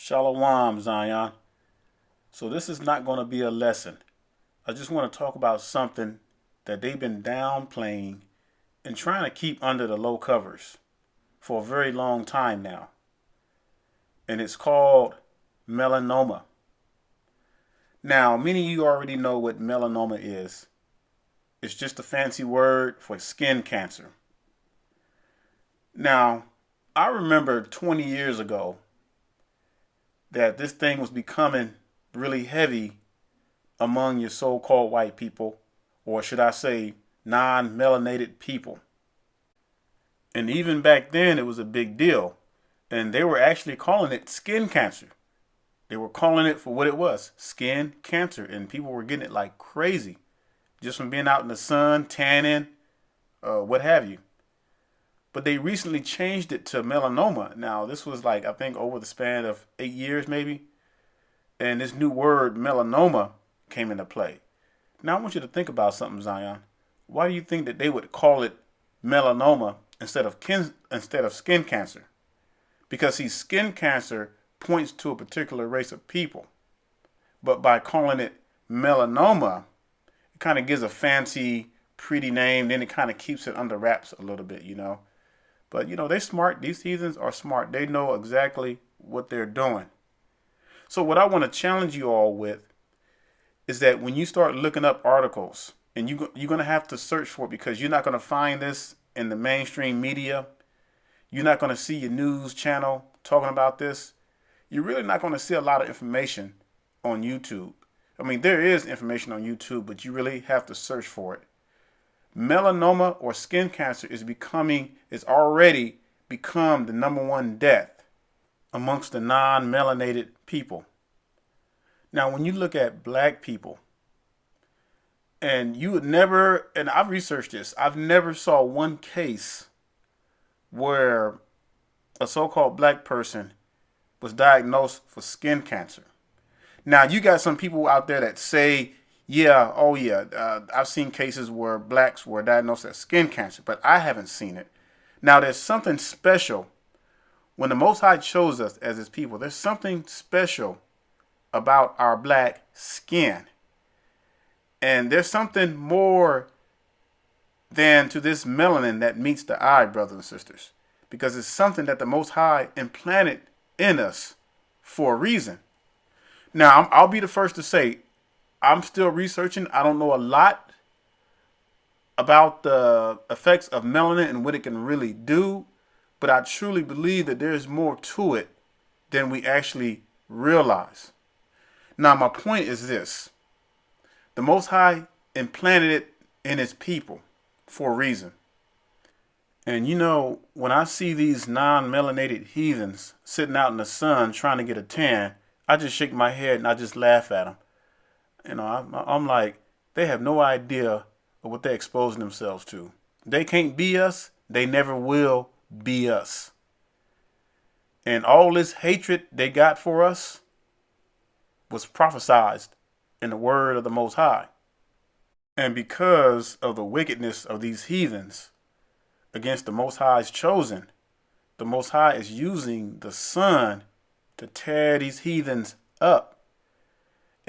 Shalom, Zion. So this is not going to be a lesson. I just want to talk about something that they've been downplaying and trying to keep under the low covers for a very long time now. And it's called melanoma. Now, many of you already know what melanoma is. It's just a fancy word for skin cancer. Now, I remember 20 years ago that this thing was becoming really heavy among your so-called white people, or should I say non-melanated people. And even back then it was a big deal, and they were actually calling it skin cancer. They were calling it for what it was, skin cancer, and people were getting it like crazy just from being out in the sun, tanning, what have you. But they recently changed it to melanoma. Now, this was like, I think, over the span of 8 years maybe. And this new word, melanoma, came into play. Now, I want you to think about something, Zion. Why do you think that they would call it melanoma instead of skin cancer? Because, see, skin cancer points to a particular race of people. But by calling it melanoma, it kind of gives a fancy, pretty name. Then it kind of keeps it under wraps a little bit, you know. But, you know, they're smart. These heathens are smart. They know exactly what they're doing. So what I want to challenge you all with is that when you start looking up articles, and you're going to have to search for it because you're not going to find this in the mainstream media. You're not going to see your news channel talking about this. You're really not going to see a lot of information on YouTube. I mean, there is information on YouTube, but you really have to search for it. Melanoma or skin cancer is already become the #1 death amongst the non-melanated people. Now, when you look at black people, and you would never, and I've researched this, I've never saw one case where a so-called black person was diagnosed for skin cancer. Now, you got some people out there that say, I've seen cases where blacks were diagnosed as skin cancer, but I haven't seen it. Now, there's something special. When the Most High chose us as his people, there's something special about our black skin. And there's something more than to this melanin that meets the eye, brothers and sisters, because it's something that the Most High implanted in us for a reason. Now, I'll be the first to say, I'm still researching. I don't know a lot about the effects of melanin and what it can really do, but I truly believe that there's more to it than we actually realize. Now, my point is this. The Most High implanted it in his people for a reason. And you know, when I see these non-melanated heathens sitting out in the sun trying to get a tan, I just shake my head and I just laugh at them. You know, I'm like, they have no idea of what they're exposing themselves to. They can't be us. They never will be us. And all this hatred they got for us was prophesied in the word of the Most High. And because of the wickedness of these heathens against the Most High's chosen, the Most High is using the sun to tear these heathens up.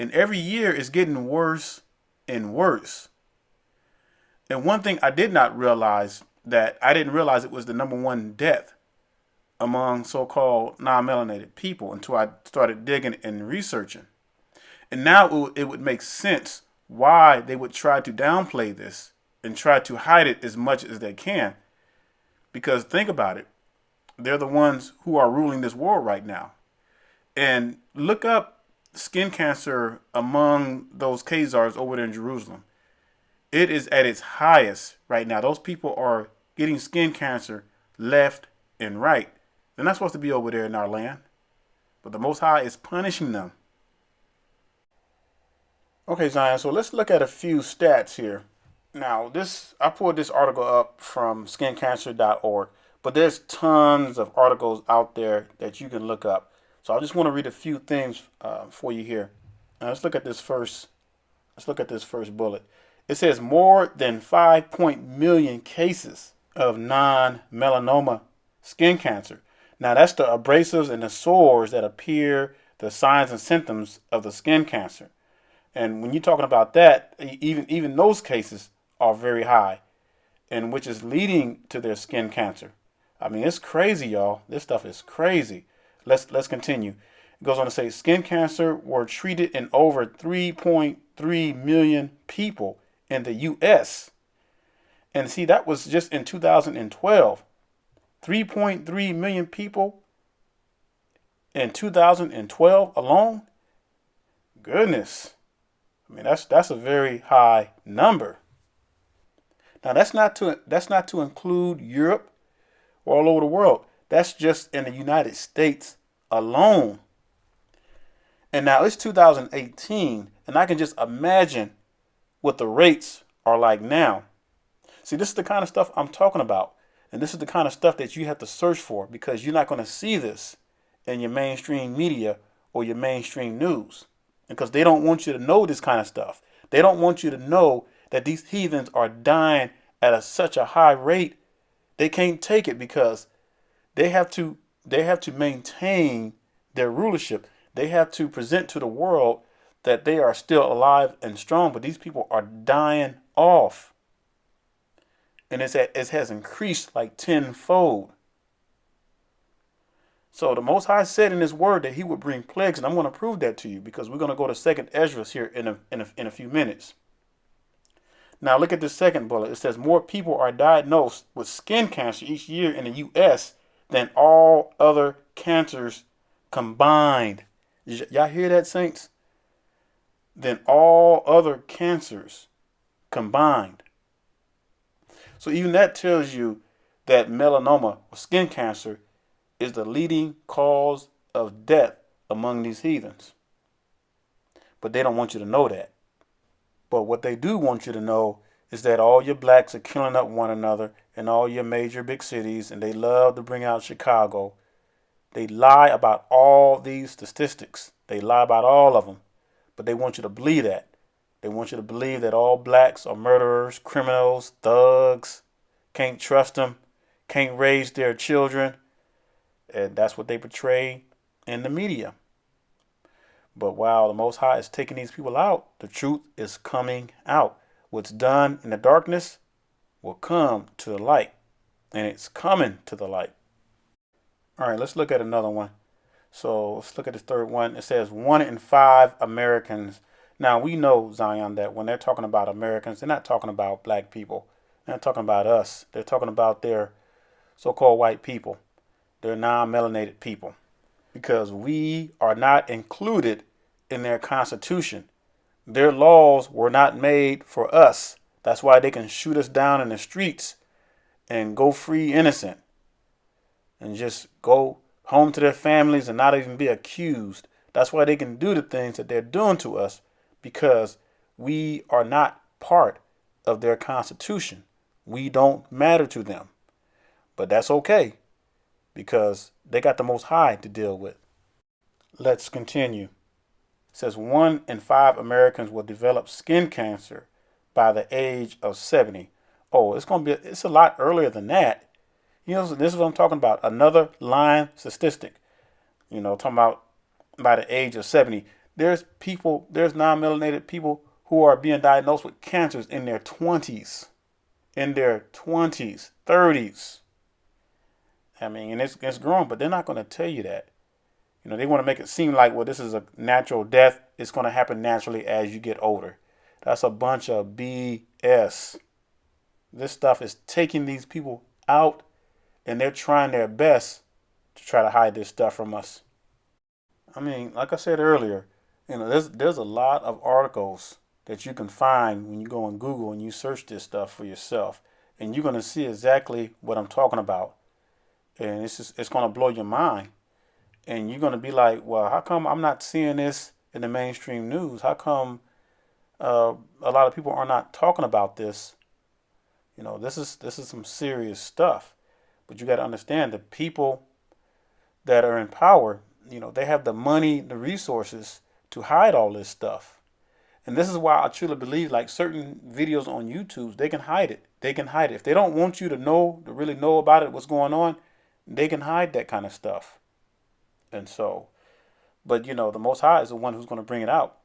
And every year it's getting worse and worse. And one thing I did not realize, that I didn't realize it was the #1 death among so-called non-melanated people until I started digging and researching. And now it would make sense why they would try to downplay this and try to hide it as much as they can. Because think about it. They're the ones who are ruling this world right now. And look up skin cancer among those Khazars over there in Jerusalem. It is at its highest right now. Those people are getting skin cancer left and right. They're not supposed to be over there in our land, but the Most High is punishing them. Okay, Zion, so let's look at a few stats here. Now, I pulled this article up from skincancer.org, but there's tons of articles out there that you can look up. So I just want to read a few things for you here. Now, let's look at this first bullet. It says more than 5 million cases of non-melanoma skin cancer. Now that's the abrasives and the sores that appear, the signs and symptoms of the skin cancer. And when you're talking about that, even those cases are very high, and which is leading to their skin cancer. I mean, it's crazy, y'all. This stuff is crazy. Let's continue. It goes on to say skin cancer were treated in over 3.3 million people in the U.S. And see, that was just in 2012. 3.3 million people in 2012 alone. Goodness. I mean, that's a very high number. Now that's not to include Europe or all over the world. That's just in the United States alone. And now it's 2018, and I can just imagine what the rates are like now. See, this is the kind of stuff I'm talking about. And this is the kind of stuff that you have to search for, because you're not going to see this in your mainstream media or your mainstream news. Because they don't want you to know this kind of stuff. They don't want you to know that these heathens are dying at such a high rate. They can't take it because they have to maintain their rulership. They have to present to the world that they are still alive and strong, but these people are dying off. And it has increased like tenfold. So the Most High said in His word that He would bring plagues, and I'm going to prove that to you because we're going to go to 2nd Ezra here in a few minutes. Now look at the second bullet. It says more people are diagnosed with skin cancer each year in the U.S. than all other cancers combined. Y'all hear that, saints? Than all other cancers combined. So even that tells you that melanoma or skin cancer is the leading cause of death among these heathens. But they don't want you to know that. But what they do want you to know is that all your blacks are killing up one another in all your major big cities, and they love to bring out Chicago. They lie about all these statistics. They lie about all of them. But they want you to believe that. They want you to believe that all blacks are murderers, criminals, thugs, can't trust them, can't raise their children. And that's what they portray in the media. But while the Most High is taking these people out, the truth is coming out. What's done in the darkness will come to the light. And it's coming to the light. All right, let's look at another one. So let's look at this third one. It says 1 in 5 Americans. Now we know, Zion, that when they're talking about Americans, they're not talking about black people. They're not talking about us. They're talking about their so-called white people. They're non-melanated people. Because we are not included in their constitution. Their laws were not made for us. That's why they can shoot us down in the streets and go free innocent. And just go home to their families and not even be accused. That's why they can do the things that they're doing to us, because we are not part of their constitution. We don't matter to them. But that's okay, because they got the Most High to deal with. Let's continue. It says 1 in 5 Americans will develop skin cancer by the age of 70. Oh, it's a lot earlier than that. You know, this is what I'm talking about. Another lying statistic. You know, talking about by the age of 70. There's non-melanated people who are being diagnosed with cancers in their 20s. In their 20s, 30s. I mean, and it's growing, but they're not going to tell you that. You know, they want to make it seem like, well, this is a natural death. It's going to happen naturally as you get older. That's a bunch of BS. This stuff is taking these people out, and they're trying their best to try to hide this stuff from us. I mean, like I said earlier, you know, there's a lot of articles that you can find when you go on Google and you search this stuff for yourself, and you're going to see exactly what I'm talking about. And it's going to blow your mind. And you're going to be like, well, how come I'm not seeing this in the mainstream news? How come a lot of people are not talking about this? You know, this is some serious stuff. But you got to understand, the people that are in power, you know, they have the money, the resources to hide all this stuff. And this is why I truly believe, like, certain videos on YouTube, they can hide it. They can hide it. If they don't want you to know, to really know about it, what's going on, they can hide that kind of stuff. And so, but the Most High is the one who's going to bring it out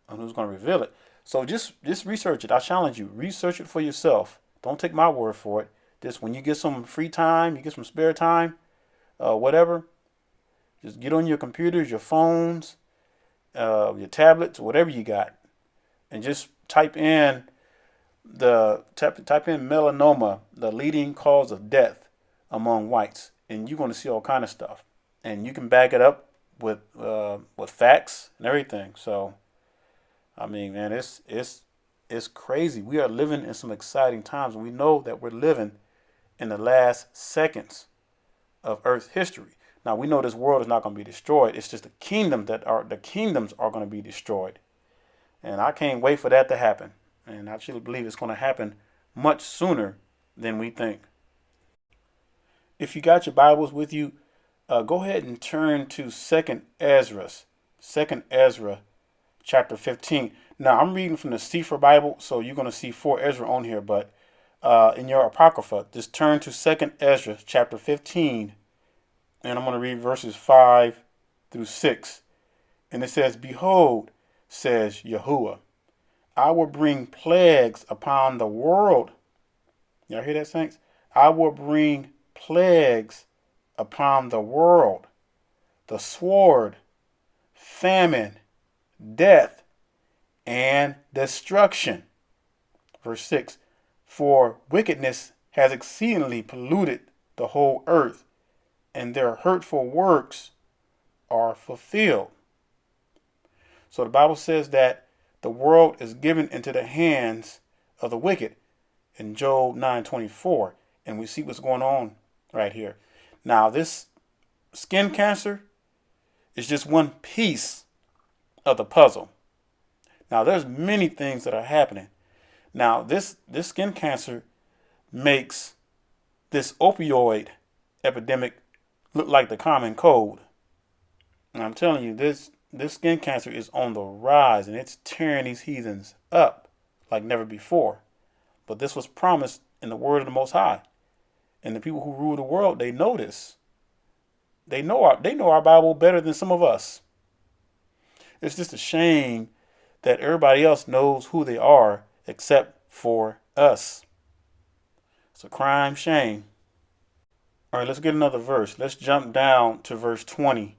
and who's going to reveal it. So just research it. I challenge you. Research it for yourself. Don't take my word for it. Just when you get some free time, you get some spare time, whatever, just get on your computers, your phones, your tablets, whatever you got, and just type in melanoma, the leading cause of death among whites, and you're going to see all kind of stuff, and you can back it up with facts and everything. So, I mean, man, it's crazy. We are living in some exciting times, and we know that we're living in the last seconds of Earth's history. Now we know this world is not going to be destroyed. It's just the kingdoms are going to be destroyed, and I can't wait for that to happen. And I truly believe it's going to happen much sooner than we think. If you got your Bibles with you, go ahead and turn to Second Ezra, chapter 15. Now I'm reading from the CEPHER Bible, so you're going to see 4 Ezra on here, but in your Apocrypha, just turn to Second Ezra, chapter 15, and I'm going to read verses 5 through 6. And it says, "Behold, says Yahuwah, I will bring plagues upon the world." Y'all hear that, saints? I will bring plagues upon the world, the sword, famine, death, and destruction. Verse 6, "For wickedness has exceedingly polluted the whole earth, and their hurtful works are fulfilled." So the Bible says that the world is given into the hands of the wicked in Job 9:24, and we see what's going on right here. Now, this skin cancer is just one piece of the puzzle. Now, there's many things that are happening. Now, this skin cancer makes this opioid epidemic look like the common cold. And I'm telling you, this skin cancer is on the rise, and it's tearing these heathens up like never before. But this was promised in the word of the Most High. And the people who rule the world, they know this. They know our Bible better than some of us. It's just a shame that everybody else knows who they are except for us. It's a crime shame. All right, let's get another verse. Let's jump down to verse 20.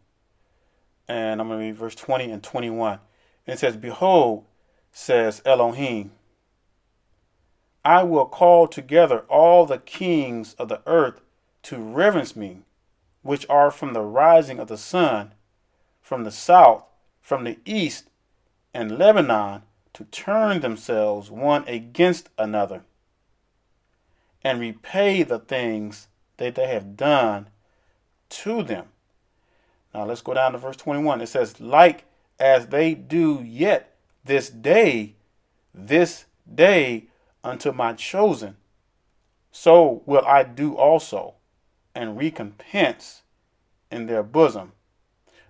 And I'm going to read verse 20 and 21. And it says, "Behold, says ELOHIYM, I will call together all the kings of the earth to reverence me, which are from the rising of the sun, from the south, from the east, and Lebanon, to turn themselves one against another, and repay the things that they have done to them." Now let's go down to verse 21. It says, "Like as they do yet this day unto my chosen, so will I do also, and recompense in their bosom.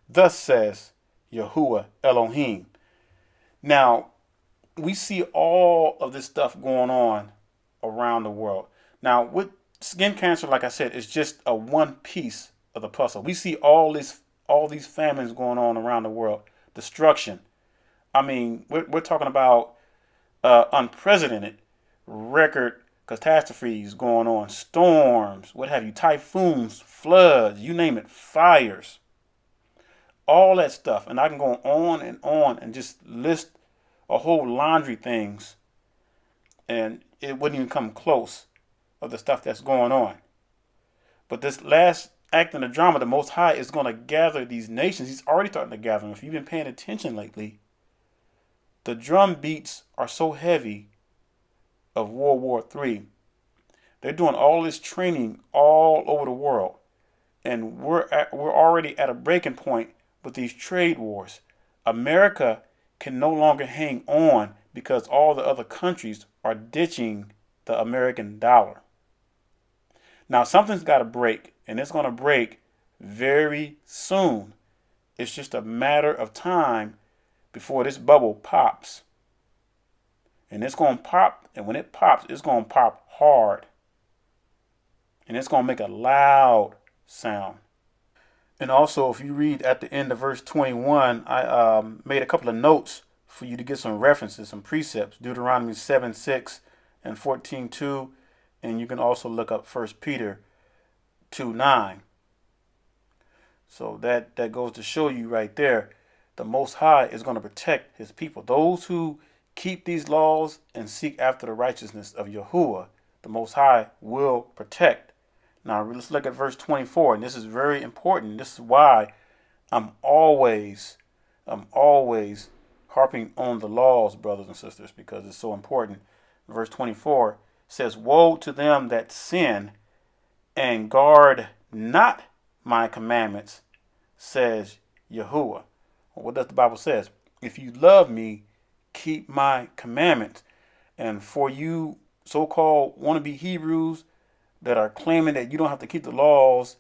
Thus says Yahuwah Elohim." Now, we see all of this stuff going on around the world. Now, with skin cancer, like I said, is just a one piece of the puzzle. We see all these famines going on around the world, destruction. I mean, we're talking about unprecedented record catastrophes going on, storms, what have you, typhoons, floods, you name it, fires, all that stuff. And I can go on and just list a whole laundry things, and it wouldn't even come close of the stuff that's going on. But this last act in the drama, the Most High is going to gather these nations. He's already starting to gather them. If you've been paying attention lately, the drum beats are so heavy of World War III. They're doing all this training all over the world, and we're already at a breaking point with these trade wars. America can no longer hang on because all the other countries are ditching the American dollar. Now something's got to break, and it's going to break very soon. It's just a matter of time before this bubble pops. And it's going to pop, and when it pops, it's going to pop hard. And it's going to make a loud sound. And also, if you read at the end of verse 21, I made a couple of notes for you to get some references, some precepts. Deuteronomy 7:6 and 14:2. And you can also look up 1 Peter 2:9. So that goes to show you right there, the Most High is going to protect his people. Those who keep these laws and seek after the righteousness of Yahuwah, the Most High will protect. Now let's look at verse 24, and this is very important. This is why I'm always harping on the laws, brothers and sisters, because it's so important. Verse 24 says, "Woe to them that sin and guard not my commandments, says Yahuwah." Well, what does the Bible says? If you love me, keep my commandments. And for you so-called wannabe Hebrews that are claiming that you don't have to keep the laws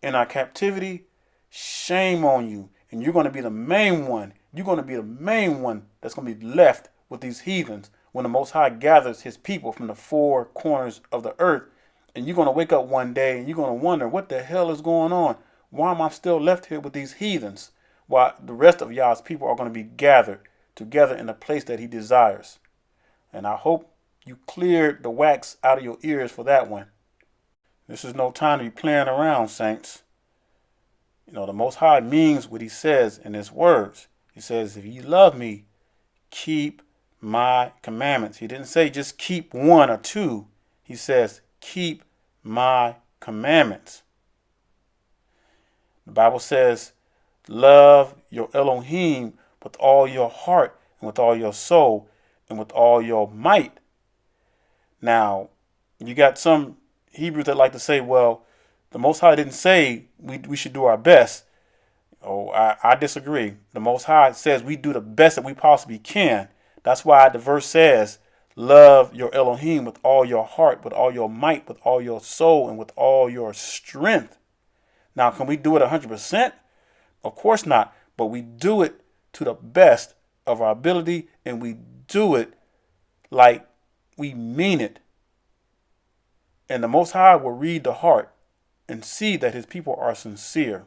in our captivity, shame on you. And you're going to be the main one. You're going to be the main one that's going to be left with these heathens when the Most High gathers his people from the four corners of the earth. And you're going to wake up one day and you're going to wonder, what the hell is going on? Why am I still left here with these heathens? While the rest of Yah's people are going to be gathered together in a place that he desires. And I hope you cleared the wax out of your ears for that one. This is no time to be playing around, saints. You know, the Most High means what he says in his words. He says, if you love me, keep my commandments. He didn't say just keep one or two. He says, keep my commandments. The Bible says, love your ELOHIYM with all your heart and with all your soul and with all your might. Now, you got some Hebrews that like to say, well, the Most High didn't say we should do our best. Oh, I disagree. The Most High says we do the best that we possibly can. That's why the verse says, love your ELOHIYM with all your heart, with all your might, with all your soul, and with all your strength. Now, can we do it 100%? Of course not. But we do it to the best of our ability, and we do it like we mean it. And the Most High will read the heart and see that his people are sincere.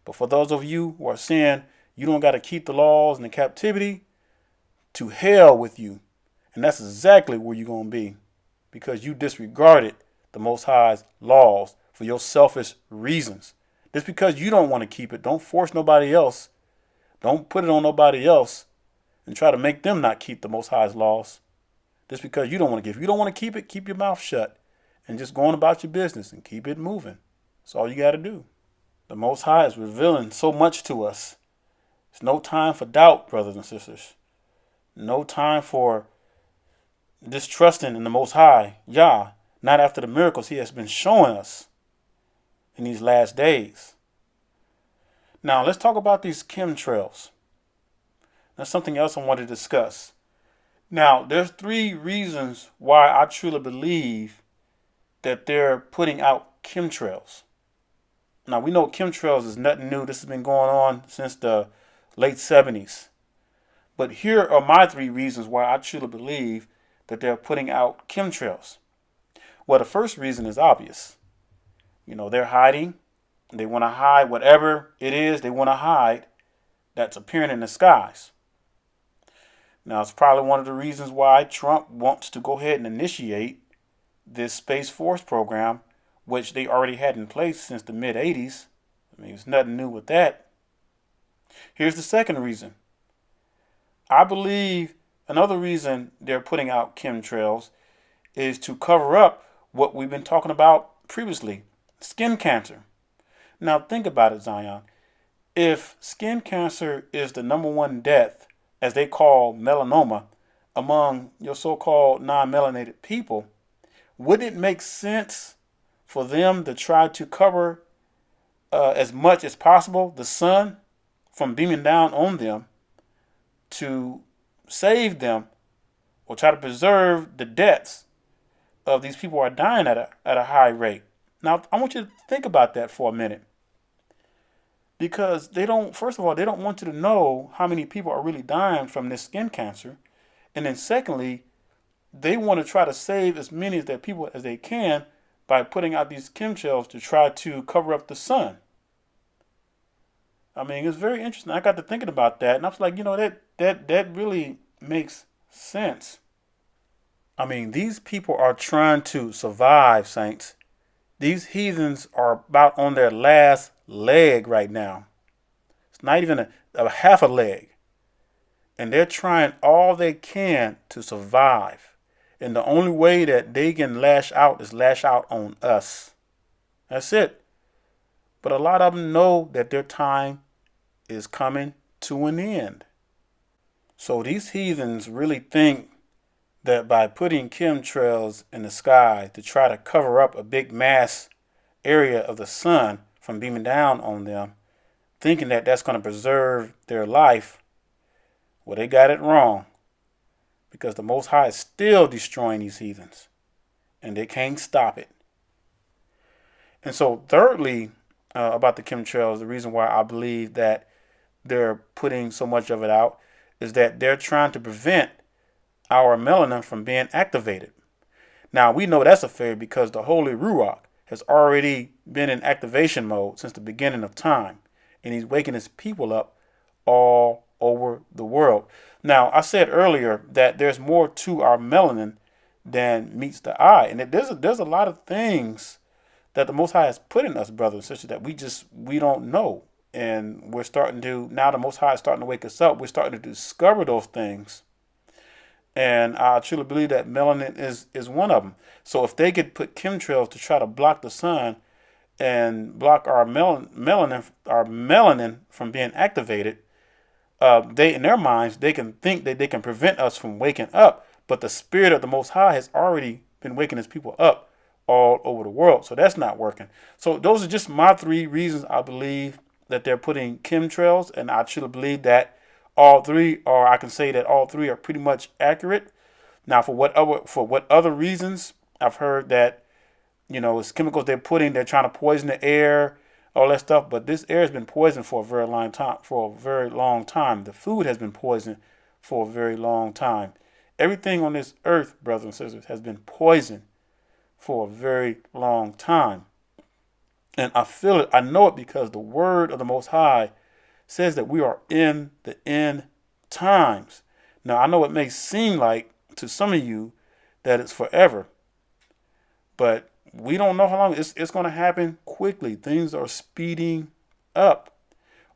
But for those of you who are saying you don't got to keep the laws in the captivity, to hell with you. And that's exactly where you're going to be, because you disregarded the Most High's laws for your selfish reasons. Just because you don't want to keep it, don't force nobody else. Don't put it on nobody else and try to make them not keep the Most High's laws. Just because you don't want to give. If you don't want to keep it, keep your mouth shut and just go on about your business and keep it moving. That's all you got to do. The Most High is revealing so much to us. It's no time for doubt, brothers and sisters. No time for distrusting in the Most High, Yah, not after the miracles he has been showing us in these last days. Now, let's talk about these chemtrails. That's something else I want to discuss. Now, there's 3 reasons why I truly believe that they're putting out chemtrails. Now, we know chemtrails is nothing new. This has been going on since the late 70s. But here are my 3 reasons why I truly believe that they're putting out chemtrails. Well, the first reason is obvious. You know, they're hiding. They want to hide whatever it is they want to hide that's appearing in the skies. Now, it's probably one of the reasons why Trump wants to go ahead and initiate this Space Force program, which they already had in place since the mid-'80s. I mean, there's nothing new with that. Here's the second reason. I believe another reason they're putting out chemtrails is to cover up what we've been talking about previously, skin cancer. Now, think about it, Zion. If skin cancer is the #1 death, as they call melanoma, among your so-called non-melanated people, wouldn't it make sense for them to try to cover as much as possible the sun from beaming down on them to save them or try to preserve the deaths of these people who are dying at a high rate? Now, I want you to think about that for a minute. Because first of all, they don't want you to know how many people are really dying from this skin cancer. And then secondly, they want to try to save as many of their people as they can by putting out these chemtrails to try to cover up the sun. I mean, it's very interesting. I got to thinking about that, and I was like, that really makes sense. I mean, these people are trying to survive, saints. These heathens are about on their last leg right now. It's not even a half a leg. And they're trying all they can to survive. And the only way that they can lash out is lash out on us. That's it. But a lot of them know that their time is coming to an end. So these heathens really think that by putting chemtrails in the sky to try to cover up a big mass area of the sun from beaming down on them, thinking that that's going to preserve their life, well, they got it wrong. Because the Most High is still destroying these heathens. And they can't stop it. And so thirdly, about the chemtrails, the reason why I believe that they're putting so much of it out is that they're trying to prevent our melanin from being activated. Now, we know that's a failure because the Holy Ruach has already been in activation mode since the beginning of time. And he's waking his people up all over the world. Now, I said earlier that there's more to our melanin than meets the eye. And there's a lot of things that the Most High has put in us, brothers and sisters, that we don't know. And we're starting to, now the Most High is starting to wake us up. We're starting to discover those things. And I truly believe that melanin is one of them. So if they could put chemtrails to try to block the sun and block our melanin from being activated, they, in their minds, they can think that they can prevent us from waking up. But the Spirit of the Most High has already been waking his people up all over the world. So that's not working. So those are just my 3 reasons I believe that they're putting chemtrails. And I truly believe that all 3, or I can say that all 3 are pretty much accurate. Now, for what other reasons, I've heard that, it's chemicals they're trying to poison the air, all that stuff. But this air has been poisoned for a very long time. The food has been poisoned for a very long time. Everything on this earth, brothers and sisters, has been poisoned for a very long time. And I feel it. I know it because the word of the Most High says that we are in the end times. Now, I know it may seem like to some of you that it's forever, but we don't know how long. It's going to happen quickly. Things are speeding up.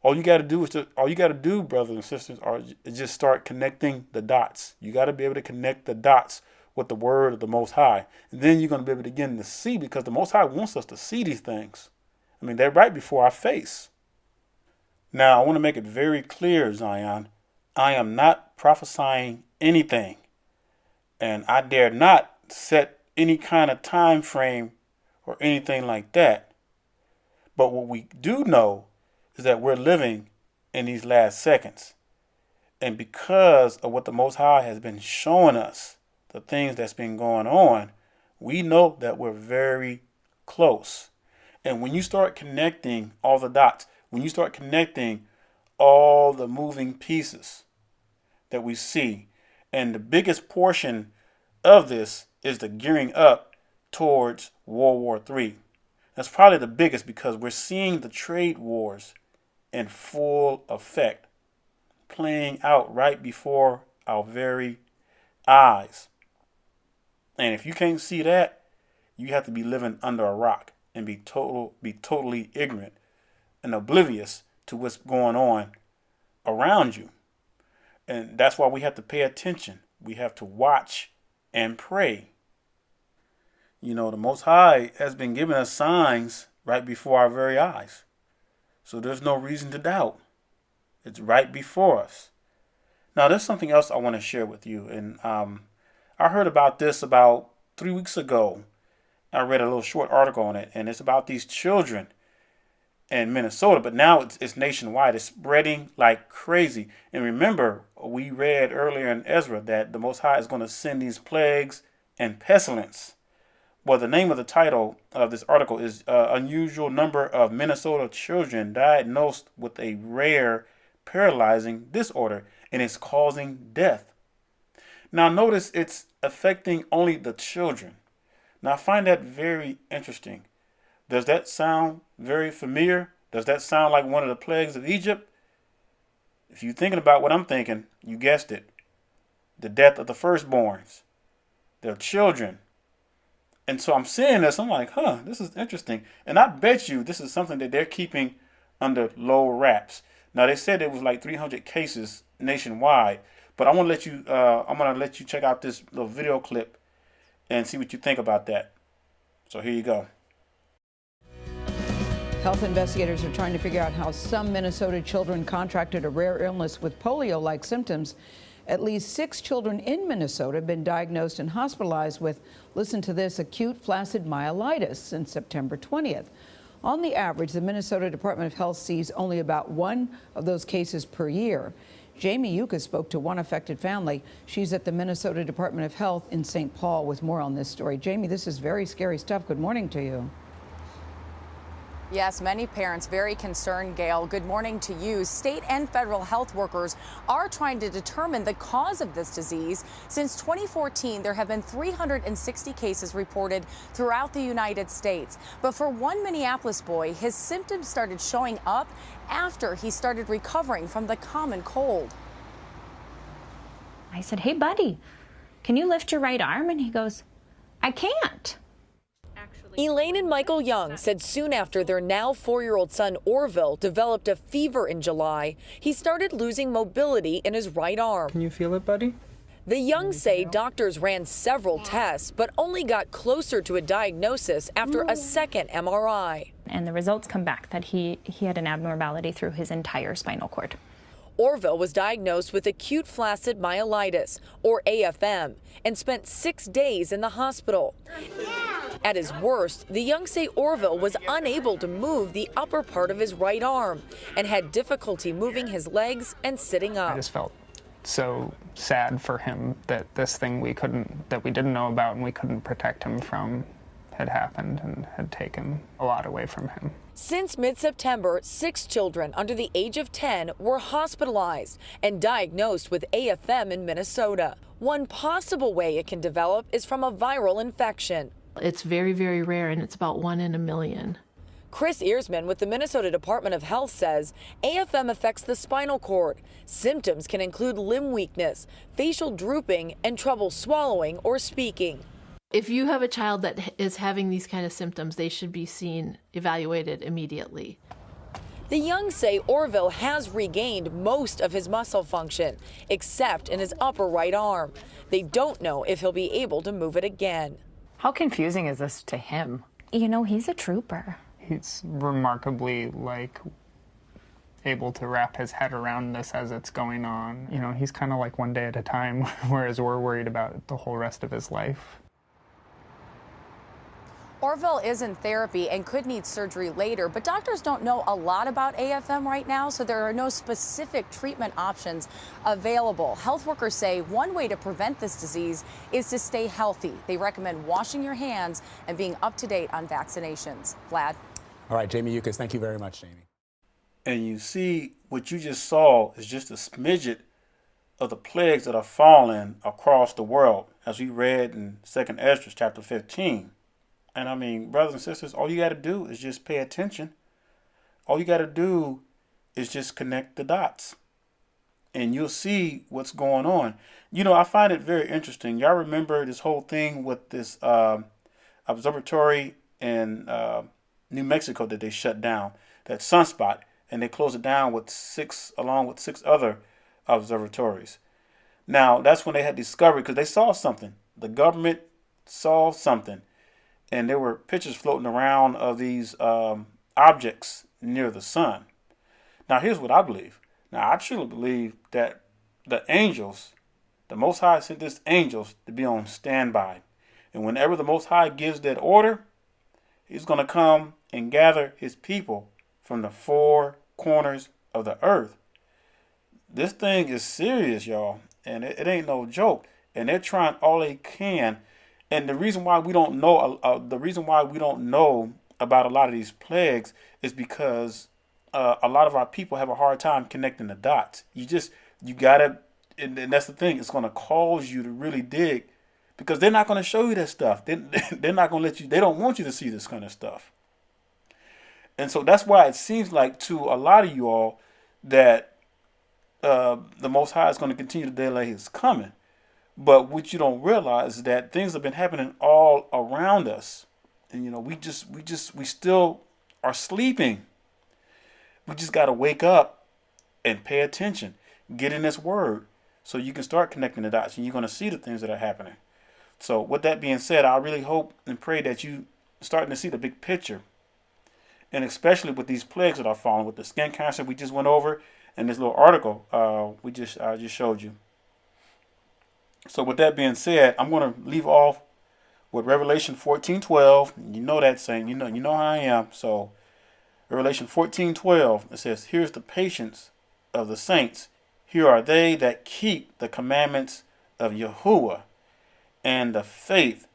All you got to do, brothers and sisters, is just start connecting the dots. You got to be able to connect the dots with the word of the Most High. And then you're going to be able to begin to see, because the Most High wants us to see these things. I mean, they're right before our face. Now, I want to make it very clear, Zion, I am not prophesying anything. And I dare not set any kind of time frame or anything like that. But what we do know is that we're living in these last seconds. And because of what the Most High has been showing us, the things that's been going on, we know that we're very close. And when you start connecting all the dots, when you start connecting all the moving pieces that we see, and the biggest portion of this is the gearing up towards World War III. That's probably the biggest, because we're seeing the trade wars in full effect, playing out right before our very eyes. And if you can't see that, you have to be living under a rock and be totally ignorant and oblivious to what's going on around you. And that's why we have to pay attention. We have to watch and pray. The Most High has been giving us signs right before our very eyes. So there's no reason to doubt. It's right before us. Now, there's something else I want to share with you. And I heard about this about 3 weeks ago. I read a little short article on it, and it's about these children in Minnesota, but now it's nationwide. It's spreading like crazy. And remember, we read earlier in Ezra that the Most High is going to send these plagues and pestilence. Well, the name of the title of this article is Unusual Number of Minnesota Children Diagnosed with a Rare Paralyzing Disorder, and it's causing death. Now, notice it's affecting only the children. Now, I find that very interesting. Does that sound very familiar? Does that sound like one of the plagues of Egypt? If you're thinking about what I'm thinking, you guessed it. The death of the firstborns, their children. And so I'm seeing this, I'm like, this is interesting. And I bet you this is something that they're keeping under low wraps. Now, they said it was like 300 cases nationwide, but I'm gonna let you check out this little video clip and see what you think about that. So here you go. Health investigators are trying to figure out how some Minnesota children contracted a rare illness with polio-like symptoms. At least 6 children in Minnesota have been diagnosed and hospitalized with, listen to this, acute flaccid myelitis since September 20th. On the average, the Minnesota Department of Health sees only about 1 of those cases per year. Jamie Yucca spoke to one affected family. She's at the Minnesota Department of Health in St. Paul with more on this story. Jamie, this is very scary stuff. Good morning to you. Yes, many parents very concerned, Gail. Good morning to you. State and federal health workers are trying to determine the cause of this disease. Since 2014, there have been 360 cases reported throughout the United States. But for one Minneapolis boy, his symptoms started showing up after he started recovering from the common cold. I said, "Hey, buddy, can you lift your right arm?" And he goes, "I can't." Elaine and Michael Young said soon after their now 4-year-old son Orville developed a fever in July, he started losing mobility in his right arm. Can you feel it, buddy? The Youngs say doctors ran several tests, but only got closer to a diagnosis after a second MRI. And the results come back that he had an abnormality through his entire spinal cord. Orville was diagnosed with acute flaccid myelitis, or AFM, and spent 6 days in the hospital. At his worst, the Youngs say Orville was unable to move the upper part of his right arm and had difficulty moving his legs and sitting up. I just felt so sad for him that this thing that we didn't know about and we couldn't protect him from had happened and had taken a lot away from him. Since mid-September, 6 children under the age of 10 were hospitalized and diagnosed with AFM in Minnesota. One possible way it can develop is from a viral infection. It's very, very rare, and it's about 1 in a million. Chris Earsman with the Minnesota Department of Health says AFM affects the spinal cord. Symptoms can include limb weakness, facial drooping, and trouble swallowing or speaking. If you have a child that is having these kind of symptoms, they should be seen, evaluated immediately. The Youngs say Orville has regained most of his muscle function, except in his upper right arm. They don't know if he'll be able to move it again. How confusing is this to him? You know, he's a trooper. He's remarkably, able to wrap his head around this as it's going on. You know, he's kind of like one day at a time, whereas we're worried about the whole rest of his life. Orville is in therapy and could need surgery later, but doctors don't know a lot about AFM right now, so there are no specific treatment options available. Health workers say one way to prevent this disease is to stay healthy. They recommend washing your hands and being up to date on vaccinations. Vlad? All right, Jamie Yucas, thank you very much, Jamie. And you see what you just saw is just a smidget of the plagues that are falling across the world, as we read in 2nd Ezra chapter 15. And I mean, brothers and sisters, all you got to do is just pay attention. All you got to do is just connect the dots. And you'll see what's going on. You know, I find it very interesting. Y'all remember this whole thing with this observatory in New Mexico that they shut down, that sunspot, and they closed it down along with 6 other observatories. Now, that's when they had discovered, because they saw something. The government saw something. And there were pictures floating around of these objects near the sun. Now, here's what I believe. Now, I truly believe that the angels, the Most High sent these angels to be on standby. And whenever the Most High gives that order, he's going to come and gather his people from the 4 corners of the earth. This thing is serious, y'all. And it ain't no joke. And they're trying all they can. And the reason why we don't know, about a lot of these plagues is because a lot of our people have a hard time connecting the dots. You gotta, and that's the thing. It's going to cause you to really dig because they're not going to show you that stuff. They're not going to let you. They don't want you to see this kind of stuff. And so that's why it seems like to a lot of you all that the Most High is going to continue to delay His coming. But what you don't realize is that things have been happening all around us, and we still are sleeping. We just got to wake up and pay attention, get in this Word, so you can start connecting the dots, and you're going to see the things that are happening. So with that being said, I really hope and pray that you starting to see the big picture, and especially with these plagues that are falling, with the skin cancer we just went over, and this little article I just showed you. So with that being said, I'm going to leave off with Revelation 14:12. You know that saying. You know how I am. So Revelation 14:12, it says, "Here's the patience of the saints. Here are they that keep the commandments of Yahuwah and the faith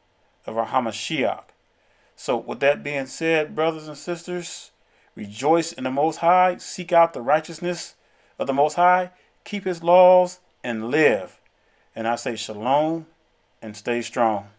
of our Hamashiach." So with that being said, brothers and sisters, rejoice in the Most High. Seek out the righteousness of the Most High. Keep His laws and live. And I say shalom and stay strong.